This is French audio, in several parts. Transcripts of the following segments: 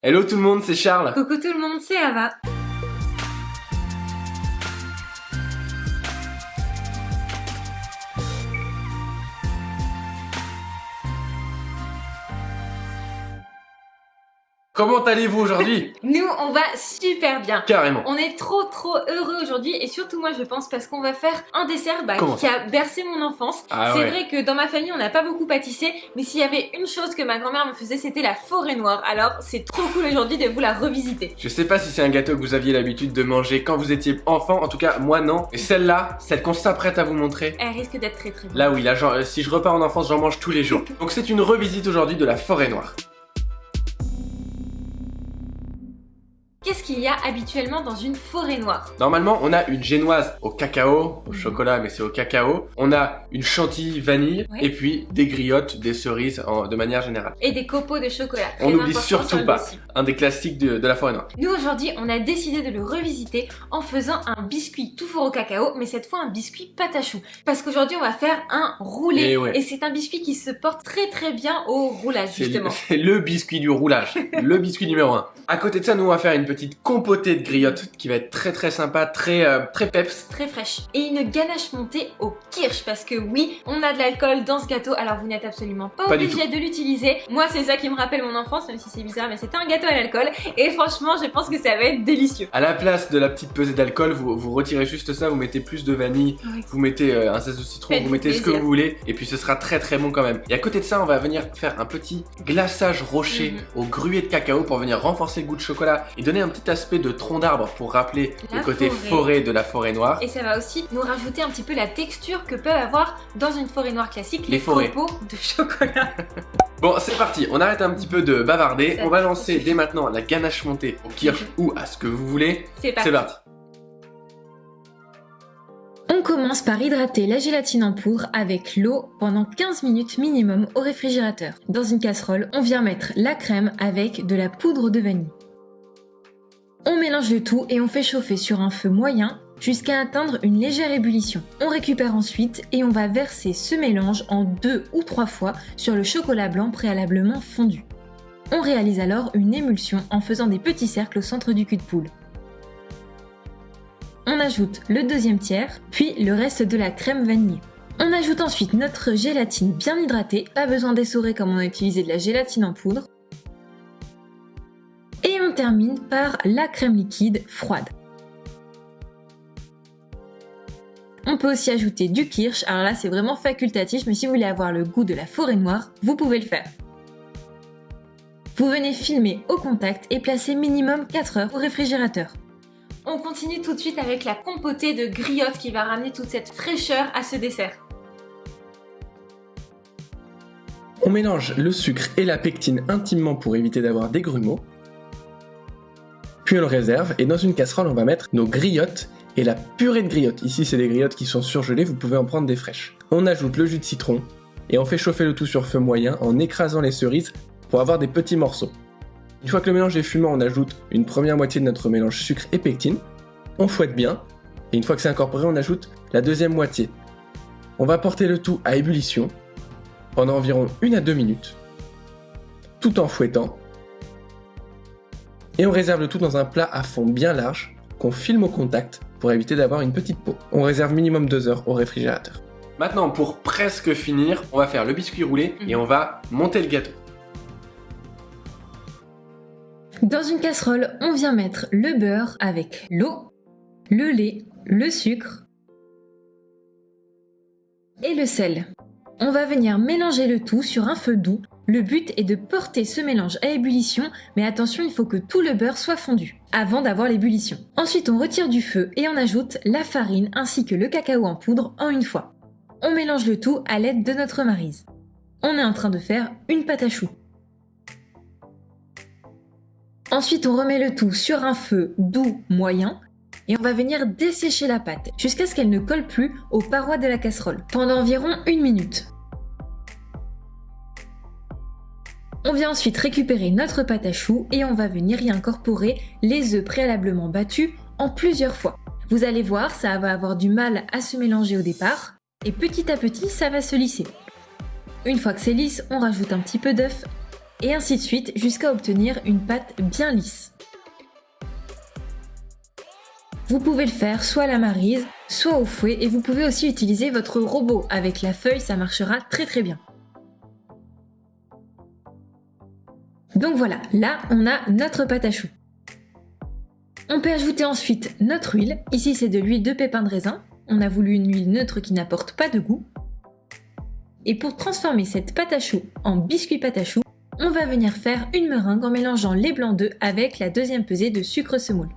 Hello tout le monde, c'est Charles. Coucou tout le monde, c'est Ava. Comment allez-vous aujourd'hui? Nous, on va super bien. Carrément. On est trop heureux aujourd'hui et surtout moi je pense parce qu'on va faire un dessert Comment qui a bercé mon enfance. Ah c'est ouais. vrai que dans ma famille on n'a pas beaucoup pâtissé, mais s'il y avait une chose que ma grand-mère me faisait, c'était la forêt noire. Alors c'est trop cool aujourd'hui de vous la revisiter. Je sais pas si c'est un gâteau que vous aviez l'habitude de manger quand vous étiez enfant, en tout cas moi non. Et celle-là, celle qu'on s'apprête à vous montrer, Elle risque d'être très bonne. là oui, là genre, si je repars en enfance, j'en mange tous les jours. Donc c'est une revisite aujourd'hui de la forêt noire. Qu'est-ce qu'il y a habituellement dans une forêt noire? Normalement, on a une génoise au cacao, au chocolat, mais c'est au cacao. On a une chantilly vanille, Ouais. et puis des griottes, des cerises de manière générale. Et des copeaux de chocolat. On Très n'oublie important surtout sur le pas dossier. un des classiques de la forêt noire. Nous aujourd'hui on a décidé de le revisiter en faisant un biscuit tout four au cacao, mais cette fois un biscuit pâte à choux. Parce qu'aujourd'hui on va faire un roulé Et ouais. et c'est un biscuit qui se porte très bien au roulage justement. C'est le biscuit du roulage, le biscuit numéro 1. À côté de ça, nous on va faire une petite compotée de griottes qui va être très sympa, très peps. Très fraîche. Et une ganache montée au kirsch parce que oui, on a de l'alcool dans ce gâteau, alors vous n'êtes absolument pas Pas du obligé de l'utiliser. Moi c'est ça qui me rappelle mon enfance, même si c'est bizarre, mais c'était un gâteau à l'alcool et franchement je pense que ça va être délicieux. À la place de la petite pesée d'alcool, vous retirez juste ça, vous mettez plus de vanille, Oui. vous mettez un zeste de citron, Faites-vous vous mettez ce que plaisir. vous voulez, et puis ce sera très bon quand même. Et à côté de ça, on va venir faire un petit glaçage rocher au gruet de cacao pour venir renforcer le goût de chocolat et donner un petit aspect de tronc d'arbre pour rappeler La le côté forêt de la forêt noire. Et ça va aussi nous rajouter un petit peu la texture que peuvent avoir dans une forêt noire classique Les forêts. copeaux de chocolat. Bon, c'est parti, on arrête un petit peu de bavarder, Ça on va suffit. lancer dès maintenant la ganache montée au kirsch ou à ce que vous voulez. C'est parti. C'est parti. On commence par hydrater la gélatine en poudre avec l'eau pendant 15 minutes minimum au réfrigérateur. Dans une casserole, on vient mettre la crème avec de la poudre de vanille. On mélange le tout et on fait chauffer sur un feu moyen jusqu'à atteindre une légère ébullition. On récupère ensuite et on va verser ce mélange en 2 ou 3 fois sur le chocolat blanc préalablement fondu. On réalise alors une émulsion en faisant des petits cercles au centre du cul de poule. On ajoute le deuxième tiers, puis le reste de la crème vanillée. On ajoute ensuite notre gélatine bien hydratée, pas besoin d'essorer comme on a utilisé de la gélatine en poudre. Et on termine par la crème liquide froide. On peut aussi ajouter du kirsch, alors là c'est vraiment facultatif, mais si vous voulez avoir le goût de la forêt noire, vous pouvez le faire. Vous venez filmer au contact et placer minimum 4 heures au réfrigérateur. On continue tout de suite avec la compotée de griottes qui va ramener toute cette fraîcheur à ce dessert. On mélange le sucre et la pectine intimement pour éviter d'avoir des grumeaux. Puis on le réserve et dans une casserole on va mettre nos griottes et la purée de griottes. Ici c'est des griottes qui sont surgelées, vous pouvez en prendre des fraîches. On ajoute le jus de citron et on fait chauffer le tout sur feu moyen en écrasant les cerises pour avoir des petits morceaux. Une fois que le mélange est fumant, on ajoute une première moitié de notre mélange sucre et pectine. On fouette bien et une fois que c'est incorporé, on ajoute la deuxième moitié. On va porter le tout à ébullition pendant environ 1 à 2 minutes, tout en fouettant. Et on réserve le tout dans un plat à fond bien large qu'on filme au contact pour éviter d'avoir une petite peau. On réserve minimum 2 heures au réfrigérateur. Maintenant, pour presque finir, on va faire le biscuit roulé et on va monter le gâteau. Dans une casserole, on vient mettre le beurre avec l'eau, le lait, le sucre et le sel. On va venir mélanger le tout sur un feu doux. Le but est de porter ce mélange à ébullition, mais attention, il faut que tout le beurre soit fondu avant d'avoir l'ébullition. Ensuite, on retire du feu et on ajoute la farine ainsi que le cacao en poudre en une fois. On mélange le tout à l'aide de notre maryse. On est en train de faire une pâte à choux. Ensuite, on remet le tout sur un feu doux moyen et on va venir dessécher la pâte jusqu'à ce qu'elle ne colle plus aux parois de la casserole pendant environ 1 minute. On vient ensuite récupérer notre pâte à choux et on va venir y incorporer les œufs préalablement battus en plusieurs fois. Vous allez voir, ça va avoir du mal à se mélanger au départ et petit à petit, ça va se lisser. Une fois que c'est lisse, on rajoute un petit peu d'œuf et ainsi de suite jusqu'à obtenir une pâte bien lisse. Vous pouvez le faire soit à la maryse, soit au fouet et vous pouvez aussi utiliser votre robot. Avec la feuille, ça marchera très bien. Donc voilà, là on a notre pâte à choux. On peut ajouter ensuite notre huile. Ici c'est de l'huile de pépins de raisin. On a voulu une huile neutre qui n'apporte pas de goût. Et pour transformer cette pâte à choux en biscuit pâte à choux, on va venir faire une meringue en mélangeant les blancs d'œufs avec la deuxième pesée de sucre semoule.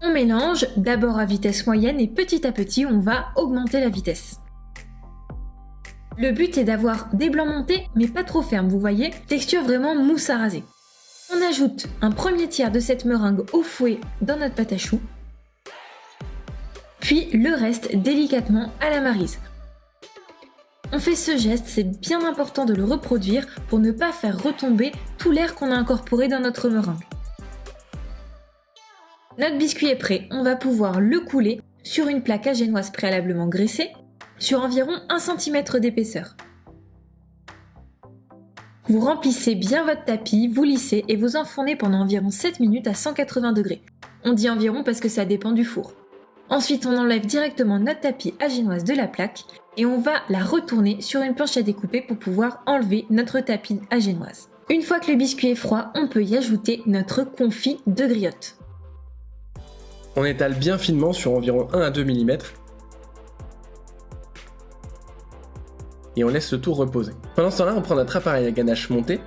On mélange d'abord à vitesse moyenne et petit à petit on va augmenter la vitesse. Le but est d'avoir des blancs montés mais pas trop fermes, vous voyez, texture vraiment mousse à raser. On ajoute un premier tiers de cette meringue au fouet dans notre pâte à choux, puis le reste délicatement à la maryse. On fait ce geste, c'est bien important de le reproduire pour ne pas faire retomber tout l'air qu'on a incorporé dans notre meringue. Notre biscuit est prêt, on va pouvoir le couler sur une plaque à génoise préalablement graissée, sur environ 1 cm d'épaisseur. Vous remplissez bien votre tapis, vous lissez et vous enfournez pendant environ 7 minutes à 180 degrés. On dit environ parce que ça dépend du four. Ensuite, on enlève directement notre tapis à génoise de la plaque et on va la retourner sur une planche à découper pour pouvoir enlever notre tapis à génoise. Une fois que le biscuit est froid, on peut y ajouter notre confit de griotte. On étale bien finement sur environ 1 à 2 mm et on laisse le tout reposer. Pendant ce temps-là, on prend notre appareil à ganache monté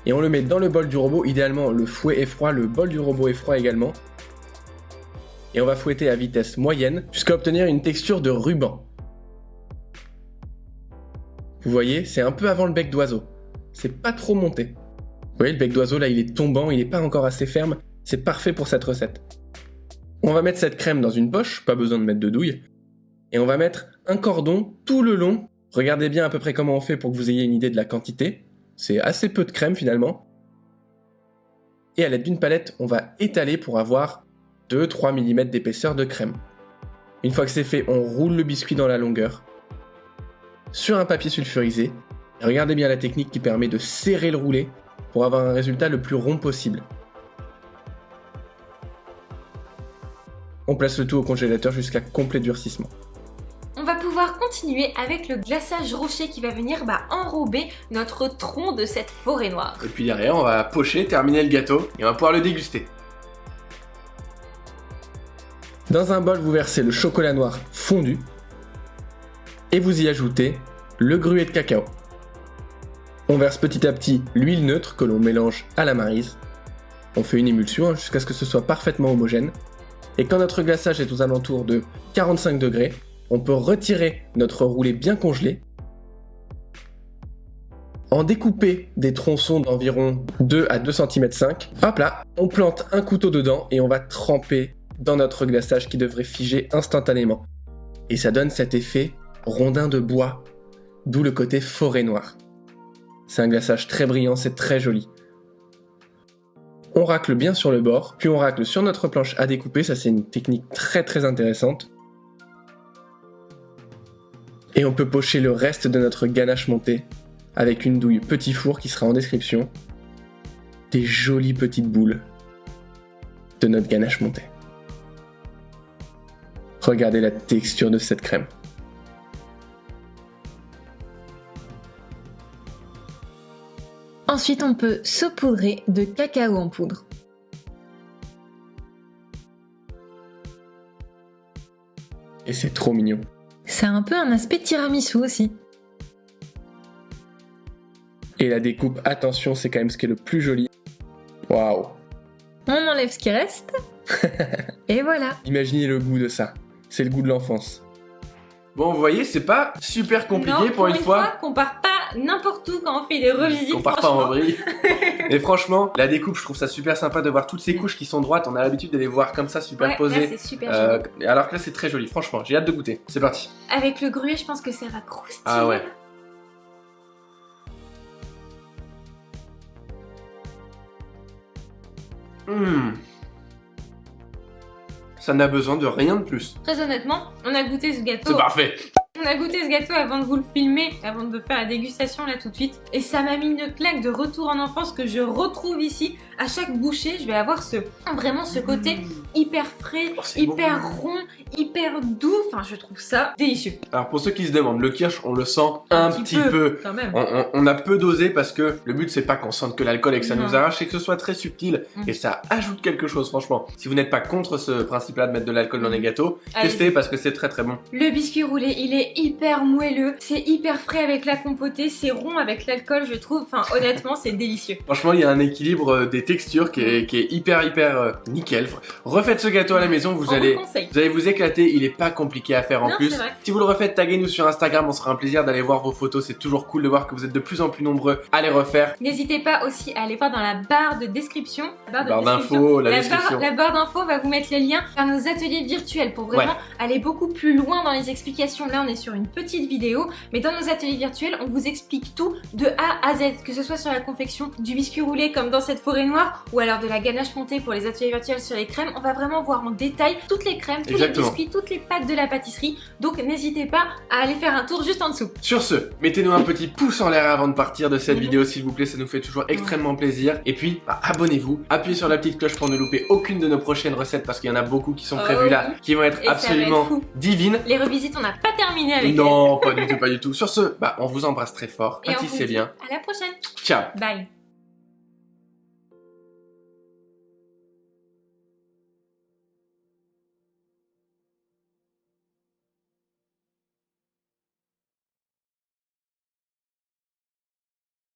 et on le met dans le bol du robot. Idéalement, le fouet est froid, le bol du robot est froid également. Et on va fouetter à vitesse moyenne jusqu'à obtenir une texture de ruban. Vous voyez, c'est un peu avant le bec d'oiseau. C'est pas trop monté. Vous voyez, le bec d'oiseau là, il est tombant, il n'est pas encore assez ferme. C'est parfait pour cette recette. On va mettre cette crème dans une poche, pas besoin de mettre de douille. Et on va mettre un cordon tout le long. Regardez bien à peu près comment on fait pour que vous ayez une idée de la quantité. C'est assez peu de crème finalement. Et à l'aide d'une palette, on va étaler pour avoir 2-3 mm d'épaisseur de crème. Une fois que c'est fait, on roule le biscuit dans la longueur sur un papier sulfurisé. Et regardez bien la technique qui permet de serrer le roulé pour avoir un résultat le plus rond possible. On place le tout au congélateur jusqu'à complet durcissement. On va pouvoir continuer avec le glaçage rocher qui va venir enrober notre tronc de cette forêt noire. Et puis derrière, on va pocher, terminer le gâteau et on va pouvoir le déguster. Dans un bol, vous versez le chocolat noir fondu et vous y ajoutez le gruet de cacao. On verse petit à petit l'huile neutre que l'on mélange à la maryse. On fait une émulsion jusqu'à ce que ce soit parfaitement homogène. Et quand notre glaçage est aux alentours de 45 degrés, on peut retirer notre roulé bien congelé, en découper des tronçons d'environ 2 à 2 cm. Hop là, on plante un couteau dedans et on va tremper dans notre glaçage qui devrait figer instantanément. Et ça donne cet effet rondin de bois, d'où le côté forêt noire. C'est un glaçage très brillant, c'est très joli. On racle bien sur le bord, puis on racle sur notre planche à découper, ça c'est une technique très intéressante. Et on peut pocher le reste de notre ganache montée avec une douille petit four qui sera en description. Des jolies petites boules de notre ganache montée. Regardez la texture de cette crème. Ensuite, on peut saupoudrer de cacao en poudre. Et c'est trop mignon. Ça a un peu un aspect tiramisu aussi. Et la découpe, attention, c'est quand même ce qui est le plus joli. Waouh! On enlève ce qui reste. Et voilà. Imaginez le goût de ça. C'est le goût de l'enfance. Bon, vous voyez, c'est pas super compliqué pour une fois. Qu'on part pas n'importe où quand on fait des revisites. Qu'on part pas en vrille. Et franchement, la découpe, je trouve ça super sympa de voir toutes ces couches qui sont droites. On a l'habitude de les voir comme ça superposées. Ouais, là, c'est super joli. Alors que là, c'est très joli. Franchement, j'ai hâte de goûter. C'est parti. Avec le gruet, je pense que ça va croustiller. Ah ouais. Ça n'a besoin de rien de plus. Très honnêtement, on a goûté ce gâteau. C'est parfait. qu'on a goûté ce gâteau avant de vous le filmer, avant de faire la dégustation là tout de suite. Et ça m'a mis une claque de retour en enfance que je retrouve ici. À chaque bouchée, je vais avoir vraiment ce côté hyper frais, hyper rond, hyper doux. Enfin, je trouve ça délicieux. Alors pour ceux qui se demandent, le kirsch, on le sent un petit peu. Quand même. On a peu dosé parce que le but c'est pas qu'on sente que l'alcool et que ça nous arrache, c'est que ce soit très subtil et ça ajoute quelque chose franchement. Si vous n'êtes pas contre ce principe-là de mettre de l'alcool dans les gâteaux, testez parce que c'est très très bon. Le biscuit roulé, il est hyper moelleux, c'est hyper frais avec la compotée, c'est rond avec l'alcool, je trouve. Enfin, honnêtement, c'est délicieux. Franchement, il y a un équilibre des textures qui est hyper nickel. Refaites ce gâteau à la maison, vous allez vous éclater. Il est pas compliqué à faire en plus. Si vous le refaites, taguez-nous sur Instagram, on sera un plaisir d'aller voir vos photos. C'est toujours cool de voir que vous êtes de plus en plus nombreux à les refaire. N'hésitez pas aussi à aller voir dans la barre de description. La barre d'infos, la description. La barre d'infos va vous mettre les liens vers nos ateliers virtuels pour vraiment aller beaucoup plus loin dans les explications. Là, on est sur une petite vidéo, mais dans nos ateliers virtuels, on vous explique tout de A à Z, que ce soit sur la confection du biscuit roulé comme dans cette forêt noire, ou alors de la ganache montée pour les ateliers virtuels sur les crèmes. On va vraiment voir en détail toutes les crèmes, tous les biscuits, toutes les pâtes de la pâtisserie. Donc n'hésitez pas à aller faire un tour juste en dessous. Sur ce, mettez-nous un petit pouce en l'air avant de partir de cette vidéo s'il vous plaît, ça nous fait toujours extrêmement plaisir. Et puis, abonnez-vous, appuyez sur la petite cloche pour ne louper aucune de nos prochaines recettes parce qu'il y en a beaucoup qui sont prévues là, qui vont être absolument divines. Les revisites, on n'a pas terminé avec Non, pas du tout, pas du tout. Sur ce, on vous embrasse très fort, pâtissez bien. À la prochaine. Ciao. Bye.